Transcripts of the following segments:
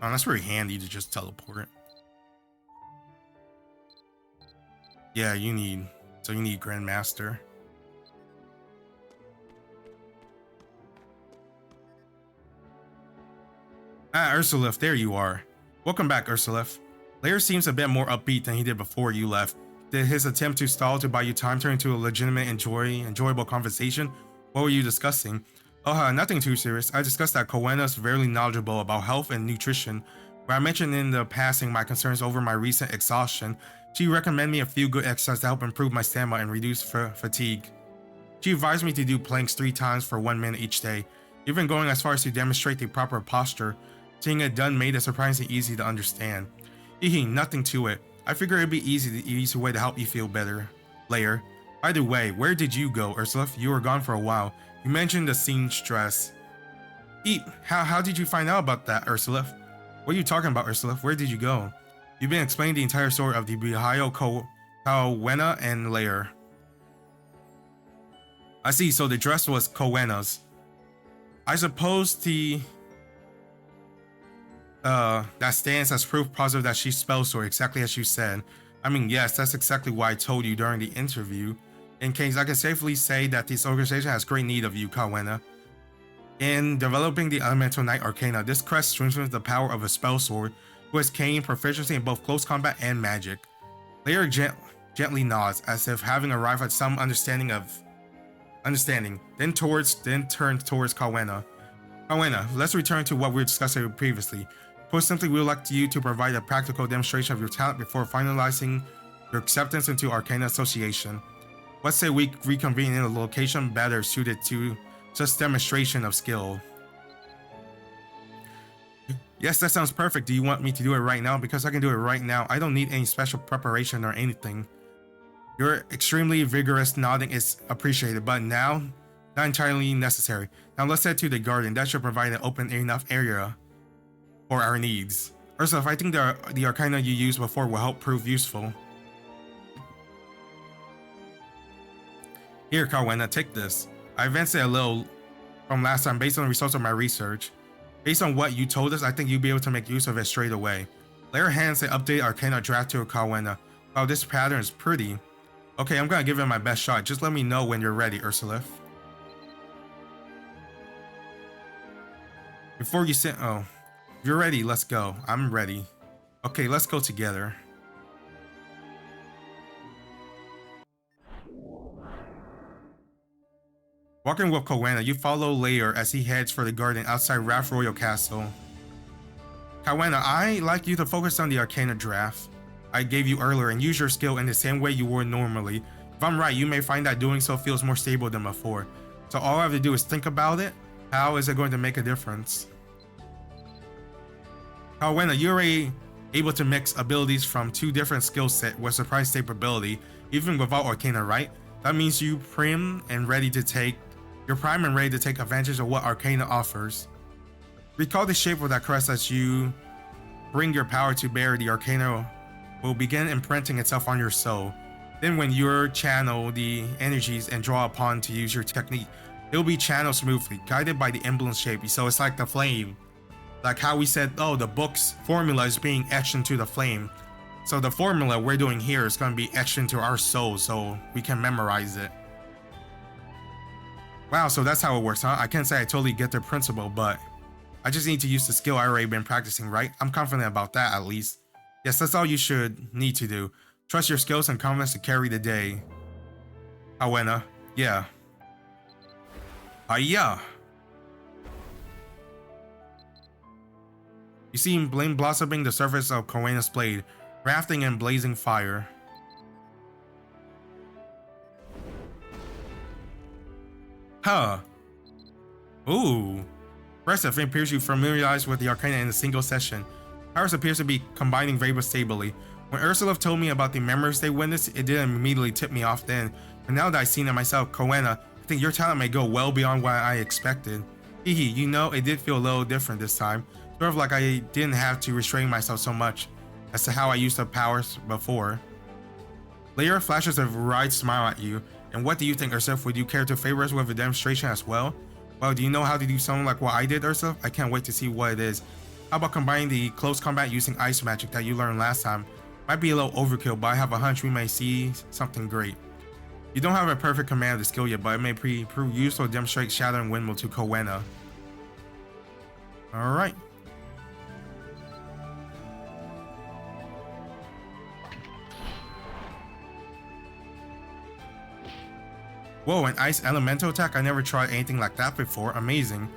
Oh, that's very handy to just teleport. Yeah, you need Grandmaster. Ah, Ursulef, there you are. Welcome back, Ursulef. Lair seems a bit more upbeat than he did before you left. Did his attempt to stall to buy you time turn into a legitimate, enjoyable conversation? What were you discussing? Oh, nothing too serious. I discussed that Cowenna is very knowledgeable about health and nutrition. Where I mentioned in the passing my concerns over my recent exhaustion, she recommended me a few good exercises to help improve my stamina and reduce fatigue. She advised me to do planks 3 times for 1 minute each day, even going as far as to demonstrate the proper posture. Seeing it done made it surprisingly easy to understand. Nothing to it. I figure it'd be the easy way to help you feel better. Lair. By the way, where did you go, Ursulef? You were gone for a while. You mentioned the scene stress. How did you find out about that, Ursulef? What are you talking about, Ursulef? Where did you go? You've been explaining the entire story of the Cowenna and Lair. I see, so the dress was Cowenna's. I suppose that stands as proof positive that she spells so exactly as you said. I mean, yes, that's exactly why I told you during the interview. In case I can safely say that this organization has great need of you, Cowenna. In developing the Elemental Knight Arcana, this crest strengthens the power of a spell sword who has gained proficiency in both close combat and magic. Lair gently nods as if having arrived at some understanding, then turns towards Cowenna. Cowenna, let's return to what we were discussing previously. Put simply, we would like you to provide a practical demonstration of your talent before finalizing your acceptance into Arcana Association. Let's say we reconvene in a location better suited to such demonstration of skill. Yes, that sounds perfect. Do you want me to do it right now? Because I can do it right now. I don't need any special preparation or anything. Your extremely vigorous nodding is appreciated, but now, not entirely necessary. Now let's head to the garden. That should provide an open enough area for our needs. Ursulef, I think the Arcana you used before will help prove useful. Here, Cowenna, take this. I advanced it a little from last time based on the results of my research. Based on what you told us, I think you'll be able to make use of it straight away. Lair hands the updated Arcana draft to Cowenna. Wow, this pattern is pretty. Okay, I'm gonna give it my best shot. Just let me know when you're ready, Ursulef. Before you sit, if you're ready, let's go. I'm ready. Okay, let's go together. Walking with Cowenna, you follow Lair as he heads for the garden outside Wrath Royal Castle. Cowenna, I'd like you to focus on the Arcana draft I gave you earlier and use your skill in the same way you would normally. If I'm right, you may find that doing so feels more stable than before. So all I have to do is think about it. How is it going to make a difference? Cowenna, you're able to mix abilities from 2 different skill sets with surprise stability, even without Arcana, right? That means you're prime and ready to take advantage of what Arcana offers. Recall the shape of that crest as you bring your power to bear. The Arcana will begin imprinting itself on your soul. Then when you channel the energies and draw upon to use your technique, it will be channeled smoothly, guided by the emblem shape. So it's like the flame. Like how we said, oh, the book's formula is being etched into the flame. So the formula we're doing here is going to be etched into our soul so we can memorize it. Wow, so that's how it works, huh? I can't say I totally get the principle, but I just need to use the skill I already been practicing, right? I'm confident about that at least. Yes, that's all you should need to do. Trust your skills and confidence to carry the day. Cowenna, yeah. Yeah. You see flame blossoming the surface of Cowenna's blade, rafting in blazing fire. Huh. Ooh. Impressive. It appears you familiarized with the Arcana in a single session. Powers appears to be combining very stably. When Ursulef told me about the memories they witnessed, it didn't immediately tip me off then. But now that I've seen it myself, Cowenna, I think your talent may go well beyond what I expected. You know, it did feel a little different this time. Sort of like I didn't have to restrain myself so much as to how I used the powers before. Lair flashes a wide smile at you. And what do you think, Ursulef? Would you care to favor us with a demonstration as well? Well, do you know how to do something like what I did, Ursulef? I can't wait to see what it is. How about combining the close combat using ice magic that you learned last time? Might be a little overkill, but I have a hunch we may see something great. You don't have a perfect command of the skill yet, but it may prove useful to demonstrate Shadow and Windmill to Cowenna. Alright. Whoa, an ice elemental attack? I never tried anything like that before. Amazing.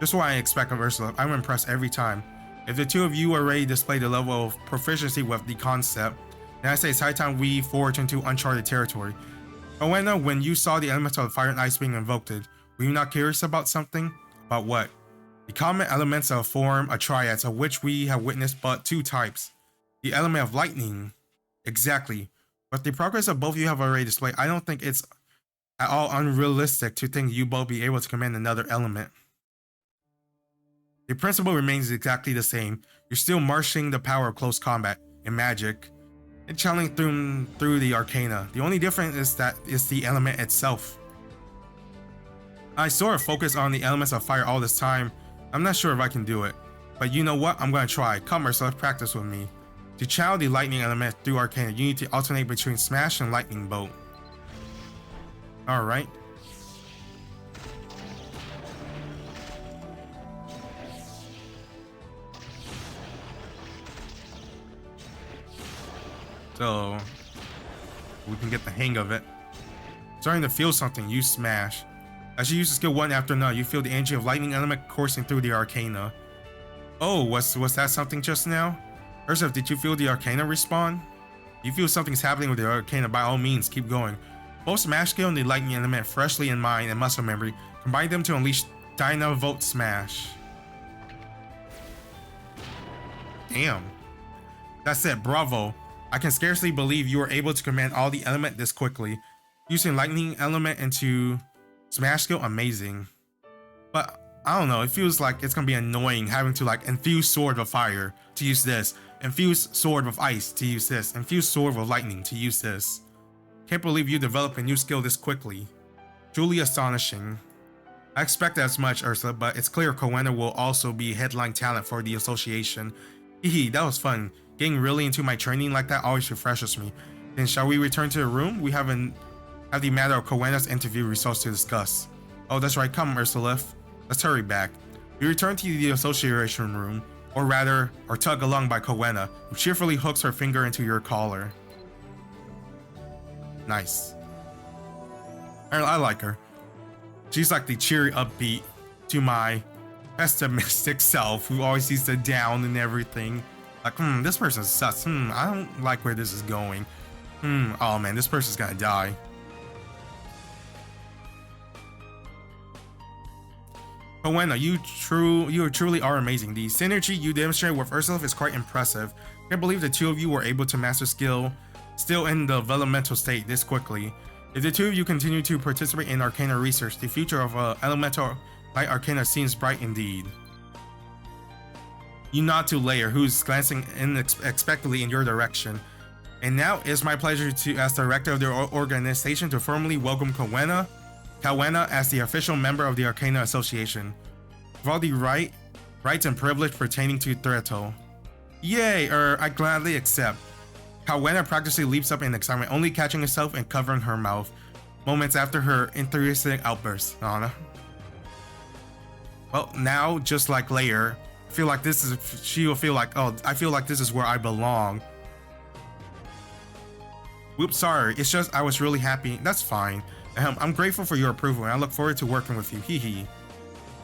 Just what I expect of Ursula. I'm impressed every time. If the two of you already display the level of proficiency with the concept, then I say it's high time we forge into uncharted territory. Cowenna, when you saw the elemental of fire and ice being invoked, were you not curious about something? About what? The common elements form a triad, of which we have witnessed but two types. The element of lightning. Exactly. But the progress of both of you have already displayed, I don't think it's at all unrealistic to think you both be able to command another element. The principle remains exactly the same. You're still marshalling the power of close combat and magic and channeling through the arcana. The only difference is that it's the element itself. I sort of focus on the elements of fire all this time. I'm not sure if I can do it, but you know what? I'm gonna try. Come, Ursula, practice with me. To channel the lightning element through arcana, you need to alternate between smash and lightning bolt. Alright. So we can get the hang of it. Starting to feel something, you smash. As you use the skill one after another, you feel the energy of lightning element coursing through the arcana. Oh, was that something just now? Ursula, did you feel the arcana respawn? You feel something's happening with the arcana, by all means, keep going. Both smash skill and the lightning element freshly in mind and muscle memory, combine them to unleash Dynavolt Smash. Damn. That's it, bravo. I can scarcely believe you were able to command all the element this quickly. Using lightning element into smash skill, amazing. But I don't know, it feels like it's gonna be annoying having to like infuse sword with fire to use this, infuse sword with ice to use this, infuse sword with lightning to use this. Can't believe you developed a new skill this quickly. Truly astonishing. I expected as much, Ursula, but it's clear Cowenna will also be headline talent for the association. Hehe, that was fun. Getting really into my training like that always refreshes me. Then shall we return to the room? We have the matter of Cowenna's interview results to discuss. Oh, that's right, come Ursula. Let's hurry back. We return to the association room, or tug along by Cowenna, who cheerfully hooks her finger into your collar. Nice. I like her. She's like the cheery upbeat to my pessimistic self who always sees the down and everything. Like, this person sucks. I don't like where this is going. Oh man, this person's gonna die. Cowenna, you truly are amazing. The synergy you demonstrate with Ursula is quite impressive. Can't believe the two of you were able to master skill still in the developmental state this quickly. If the two of you continue to participate in Arcana research, the future of Elemental Knight Arcana seems bright indeed. You nod to Layer, who's glancing unexpectedly in your direction. And now it's my pleasure to, as director of the organization, to formally welcome Cowenna as the official member of the Arcana Association, with all the rights and privilege pertaining to Threto. Yay, I gladly accept. Cowenna practically leaps up in excitement, only catching herself and covering her mouth moments after her enthusiastic outburst. Well, now, just like Layer, she'll feel like, oh, I feel like this is where I belong. Whoops, sorry, it's just I was really happy. That's fine. I'm grateful for your approval and I look forward to working with you. Hehe.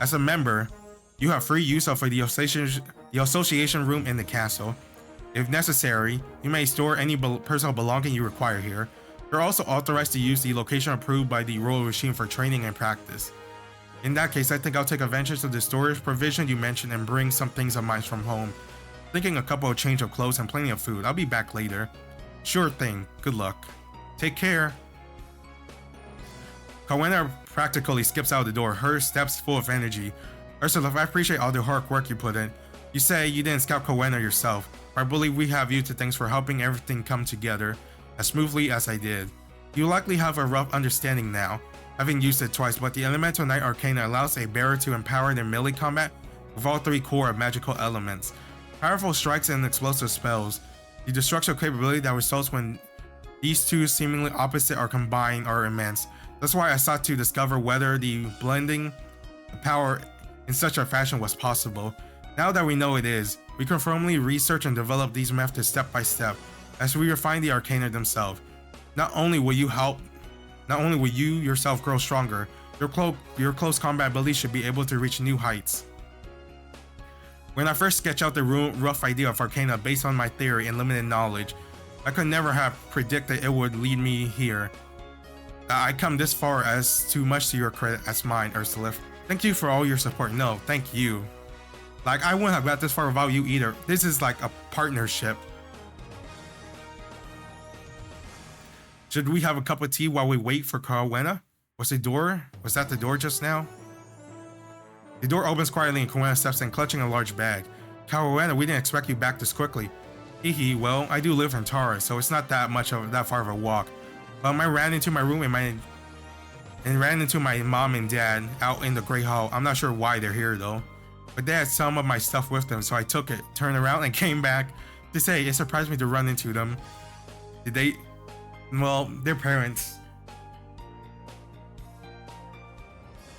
As a member, you have free use of the association room in the castle. If necessary, you may store any personal belonging you require here. You're also authorized to use the location approved by the royal regime for training and practice. In that case, I think I'll take advantage of the storage provision you mentioned and bring some things of mine from home. Thinking a couple of change of clothes and plenty of food. I'll be back later. Sure thing. Good luck. Take care. Cowenna practically skips out the door, her steps full of energy. Ursula, I appreciate all the hard work you put in. You say you didn't scout Cowenna yourself, but I believe we have you to thanks for helping everything come together as smoothly as I did. You likely have a rough understanding now, having used it twice, but the Elemental Knight Arcana allows a bearer to empower their melee combat with all 3 core magical elements. Powerful strikes and explosive spells. The destructive capability that results when these two seemingly opposite are combined are immense. That's why I sought to discover whether the blending power in such a fashion was possible. Now that we know it is, we can firmly research and develop these methods step by step as we refine the arcana themselves. Not only will you yourself grow stronger, your close combat ability should be able to reach new heights. When I first sketched out the rough idea of arcana based on my theory and limited knowledge, I could never have predicted it would lead me here. I come this far as too much to your credit as mine, Ursula. Thank you for all your support. No, thank you. Like, I wouldn't have got this far without you either. This is like a partnership. Should we have a cup of tea while we wait for Cowenna? Was that the door just now? The door opens quietly and Cowenna steps in, clutching a large bag. Cowenna, we didn't expect you back this quickly. Hehe, well, I do live in Tara, so it's not that far of a walk. I ran into my room and ran into my mom and dad out in the Great Hall. I'm not sure why they're here though. But they had some of my stuff with them, so I took it, turned around, and came back to say it surprised me to run into them. Did they? Well, their parents.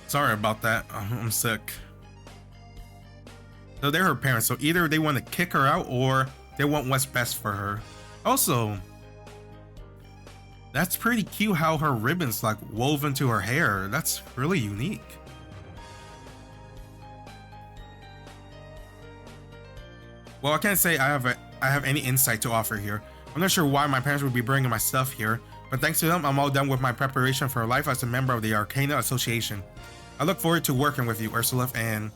Sorry about that. I'm sick. So they're her parents, so either they want to kick her out or they want what's best for her. Also, that's pretty cute how her ribbons like wove into her hair. That's really unique. Well, I can't say I have any insight to offer here. I'm not sure why my parents would be bringing my stuff here, but thanks to them, I'm all done with my preparation for life as a member of the Arcana Association. I look forward to working with you, Ursula, and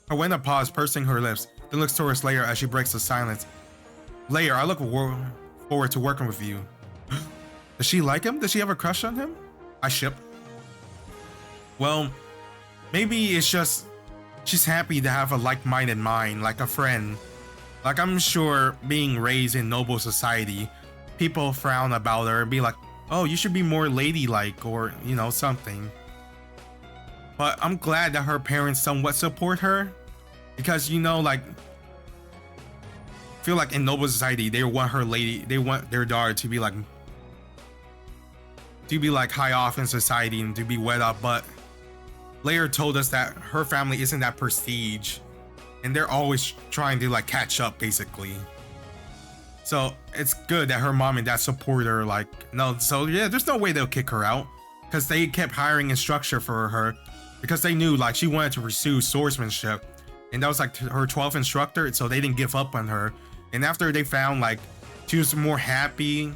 Cowenna paused, pursing her lips, then looks towards Layer as she breaks the silence. Layer, I look forward to working with you. Does she like him? Does she have a crush on him? I ship. Well, maybe it's just she's happy to have a like-minded mind, like a friend. Like, I'm sure being raised in noble society, people frown about her and be like, oh, you should be more ladylike or, you know, something. But I'm glad that her parents somewhat support her because, you know, like, I feel like in noble society, they want their daughter to be like high off in society and to be wed up, but Layer told us that her family isn't that prestige and they're always trying to like catch up basically. So it's good that her mom and dad support her. Like, no, so yeah, there's no way they'll kick her out because they kept hiring instructor for her because they knew like she wanted to pursue swordsmanship and that was like her 12th instructor, so they didn't give up on her. And after they found like she was more happy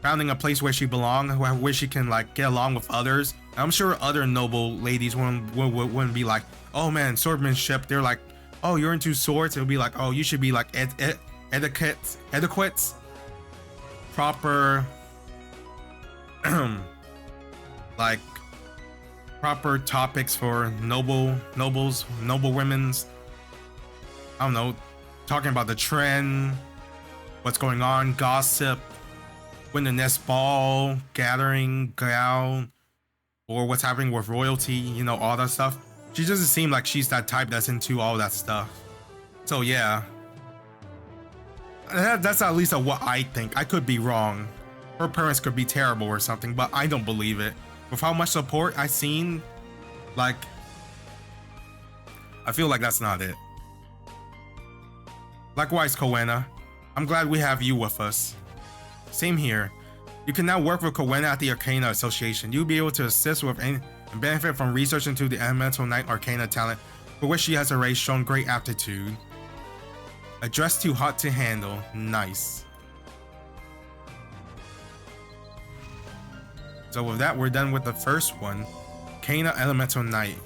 finding a place where she belonged, where she can like get along with others. I'm sure other noble ladies wouldn't be like, oh man, swordsmanship. They're like, oh, you're into swords. It'll be like, oh, you should be like etiquettes, proper, like proper topics for noble women's. I don't know, talking about the trend, what's going on, gossip. When the next ball, gathering, gown, or what's happening with royalty, you know, all that stuff. She doesn't seem like she's that type that's into all that stuff. So yeah, that's at least what I think. I could be wrong. Her parents could be terrible or something, but I don't believe it. With how much support I've seen, like, I feel like that's not it. Likewise, Cowenna, I'm glad we have you with us. Same here. You can now work with Cowenna at the Arcana Association. You'll be able to assist with and benefit from research into the Elemental Knight Arcana talent, for which she has already shown great aptitude. A dress too hot to handle. Nice. So with that, we're done with the first one. Arcana Elemental Knight.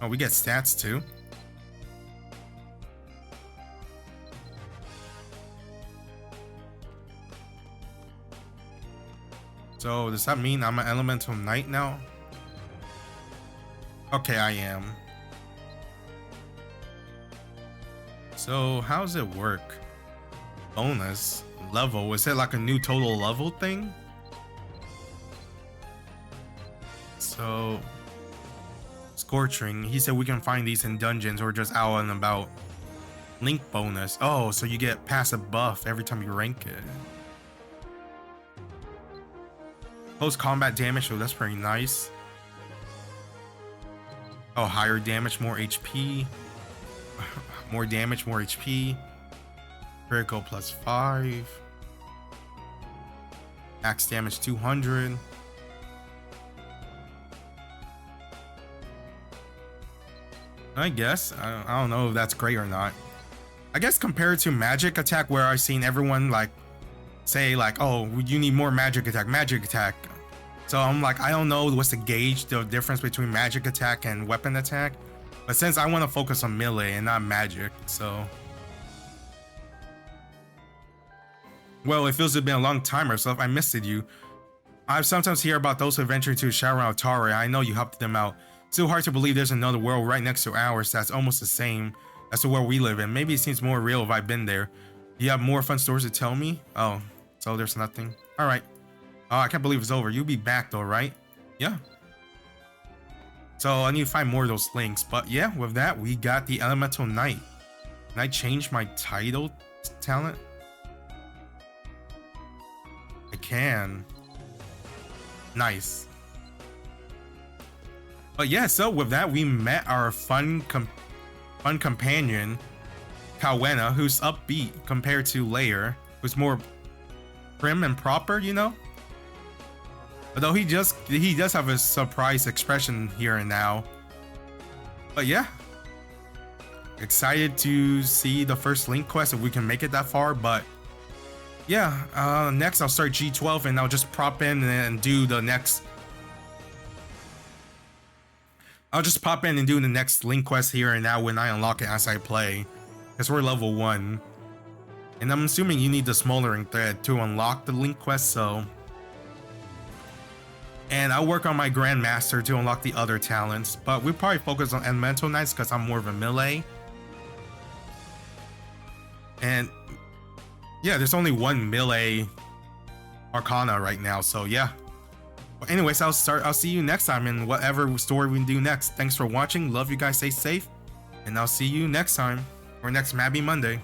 Oh, we get stats too. So does that mean I'm an Elemental Knight now? Okay, I am. So how does it work? Bonus level, is it like a new total level thing? Let's So Scorching, he said we can find these in dungeons or just out and about. Link bonus. Oh, so you get passive buff every time you rank it. Post combat damage, so that's pretty nice. Oh, higher damage, more HP. More damage, more HP. Critical +5. Max damage 200. I guess. I don't know if that's great or not. I guess compared to magic attack, where I've seen everyone like say like, oh, you need more magic attack. So I'm like, I don't know what's to gauge the difference between magic attack and weapon attack. But since I want to focus on melee and not magic, so. Well, it feels to have been a long time or so. I missed you. I sometimes hear about those who venture to Shadowrun Altare. I know you helped them out. Still hard to believe there's another world right next to ours that's almost the same as the world we live in. Maybe it seems more real if I've been there. Do you have more fun stories to tell me? Oh, so there's nothing. All right. Oh, I can't believe it's over. You'll be back though, right? Yeah. So I need to find more of those links. But yeah, with that, we got the Elemental Knight. Can I change my title talent? I can. Nice. But yeah, so with that, we met our fun companion, Cowenna, who's upbeat compared to Lair, who's more prim and proper, you know? Although he does have a surprise expression here and now. But yeah. Excited to see the first link quest if we can make it that far, but yeah, next I'll start G12 and I'll just prop in and do the next. I'll just pop in and do the next link quest here and now when I unlock it as I play. Because we're level 1. And I'm assuming you need the smoldering thread to unlock the link quest, so. And I'll work on my Grandmaster to unlock the other talents. But we'll probably focus on Elemental Knights because I'm more of a melee. And yeah, there's only one melee Arcana right now, so yeah. But anyways, I'll see you next time in whatever story we do next. Thanks for watching. Love you guys. Stay safe. And I'll see you next time or next Mabby Monday.